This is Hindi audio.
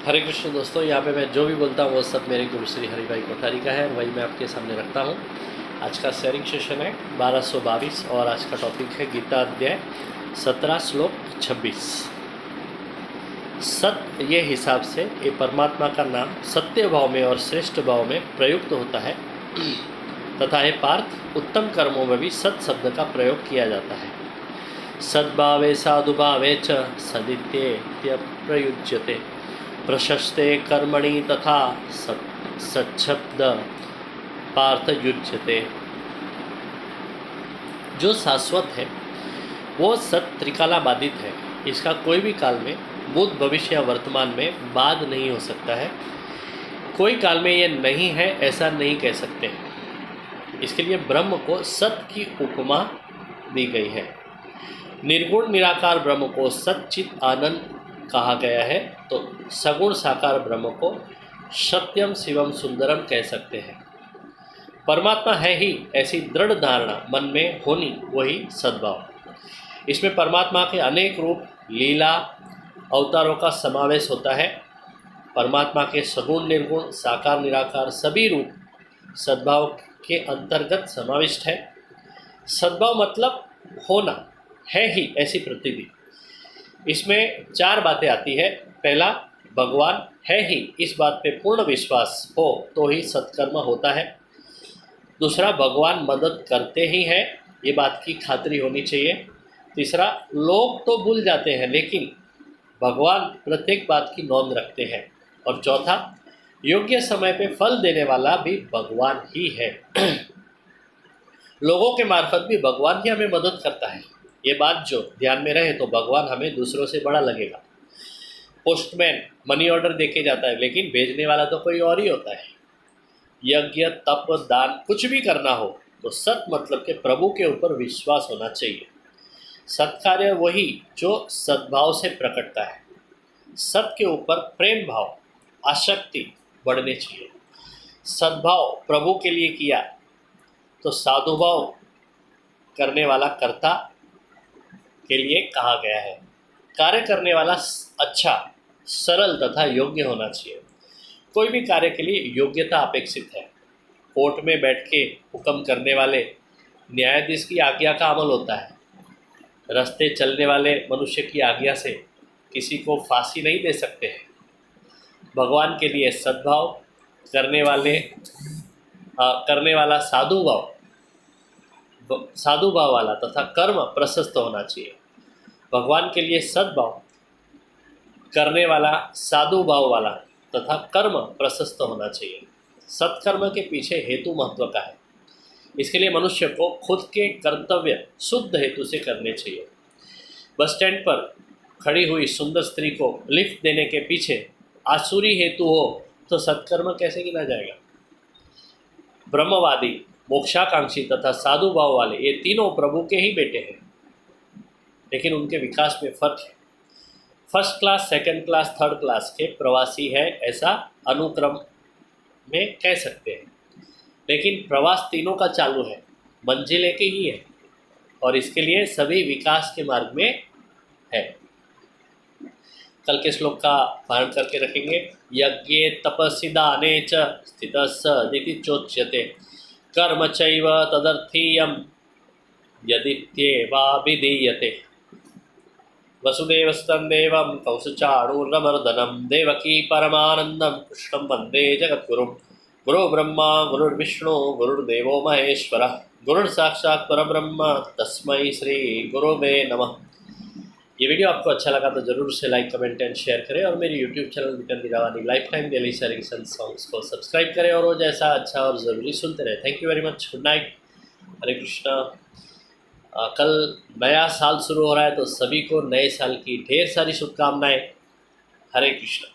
हरे कृष्ण दोस्तों, यहाँ पे मैं जो भी बोलता हूँ वो सब मेरे गुरु श्री हरि भाई कोठारी का है, वही मैं आपके सामने रखता हूँ। आज का शेयरिंग सेशन है 1222 और आज का टॉपिक है गीता अध्याय 17 श्लोक 26। सत्य ये हिसाब से ये परमात्मा का नाम सत्य भाव में और श्रेष्ठ भाव में प्रयुक्त होता है तथा हे पार्थ, उत्तम कर्मों में भी सत शब्द का प्रयोग किया जाता है। सद्भावे साधुभावे च सदित्ये प्रयुज्यते प्रशस्ते कर्मणि तथा सच्छब्द पार्थ युज्यते। जो शाश्वत है वो सत त्रिकाला बाधित है, इसका कोई भी काल में भूत भविष्य या वर्तमान में बाध नहीं हो सकता है। कोई काल में ये नहीं है ऐसा नहीं कह सकते। इसके लिए ब्रह्म को सत की उपमा दी गई है। निर्गुण निराकार ब्रह्म को सच्चित आनंद कहा गया है, तो सगुण साकार ब्रह्म को सत्यम शिवम सुंदरम कह सकते हैं। परमात्मा है ही ऐसी दृढ़ धारणा मन में होनी वही सद्भाव। इसमें परमात्मा के अनेक रूप लीला अवतारों का समावेश होता है। परमात्मा के सगुण निर्गुण साकार निराकार सभी रूप सद्भाव के अंतर्गत समाविष्ट है। सद्भाव मतलब होना है ही ऐसी प्रतीति। इसमें चार बातें आती है। पहला, भगवान है ही इस बात पे पूर्ण विश्वास हो तो ही सत्कर्म होता है। दूसरा, भगवान मदद करते ही हैं, ये बात की खातरी होनी चाहिए। तीसरा, लोग तो भूल जाते हैं लेकिन भगवान प्रत्येक बात की नोंद रखते हैं। और चौथा, योग्य समय पे फल देने वाला भी भगवान ही है। लोगों के मार्फत भी भगवान ही हमें मदद करता है। ये बात जो ध्यान में रहे तो भगवान हमें दूसरों से बड़ा लगेगा। पोस्टमैन मनी ऑर्डर देके जाता है लेकिन भेजने वाला तो कोई और ही होता है। यज्ञ तप दान कुछ भी करना हो तो सत मतलब के प्रभु के ऊपर विश्वास होना चाहिए। सत्कार्य वही जो सद्भाव से प्रकटता है। सत के ऊपर प्रेम भाव आसक्ति बढ़ने चाहिए। सद्भाव प्रभु के लिए किया तो साधुभाव करने वाला कर्ता के लिए कहा गया है। कार्य करने वाला अच्छा सरल तथा योग्य होना चाहिए। कोई भी कार्य के लिए योग्यता अपेक्षित है। कोर्ट में बैठ के हुक्म करने वाले न्यायाधीश की आज्ञा का अमल होता है। रास्ते चलने वाले मनुष्य की आज्ञा से किसी को फांसी नहीं दे सकते हैं। भगवान के लिए सद्भाव करने वाला साधुभाव वाला तथा कर्म प्रशस्त होना चाहिए। भगवान के लिए सद्भाव करने वाला साधुभाव वाला तथा कर्म प्रशस्त होना चाहिए। सत्कर्म के पीछे हेतु महत्व का है। इसके लिए मनुष्य को खुद के कर्तव्य शुद्ध हेतु से करने चाहिए। बस स्टैंड पर खड़ी हुई सुंदर स्त्री को लिफ्ट देने के पीछे आसुरी हेतु हो तो सत्कर्म कैसे गिना जाएगा। ब्रह्मवादी मोक्षाकांक्षी तथा साधु भाव वाले ये तीनों प्रभु के ही बेटे हैं, लेकिन उनके विकास में फर्क है। First class second class third class के प्रवासी है ऐसा अनुक्रम में कह सकते हैं, लेकिन प्रवास तीनों का चालू है, मंजिल एक ही है और इसके लिए सभी विकास के मार्ग में है। कल के श्लोक का पारण करके रखेंगे। यज्ञे तपसि दाने च स्थितस्स दिति चोच्यते कर्म चैव तदर्थीयं यदित्येवाभिधीयते। वसुदेवस्तं देवं कौसचाणूरमर्दनं देवकी परमानन्दं कृष्णं वन्दे जगद्गुरुं। गुरु ब्रह्मा गुरुर्विष्णु गुरुर्देवो महेश्वरः गुरुर्साक्षात् परब्रह्म तस्मै श्री गुरुवे नमः। ये वीडियो आपको अच्छा लगा तो ज़रूर से लाइक कमेंट एंड शेयर करें और मेरे यूट्यूब चैनल विकन दिरावानी life time daily sharing songs को सब्सक्राइब करें और रोज ऐसा अच्छा और ज़रूरी सुनते रहें। Thank you very much. Good night. Hare Krishna. कल नया साल शुरू हो रहा है तो सभी को नए साल की ढेर सारी शुभकामनाएं। हरे कृष्णा।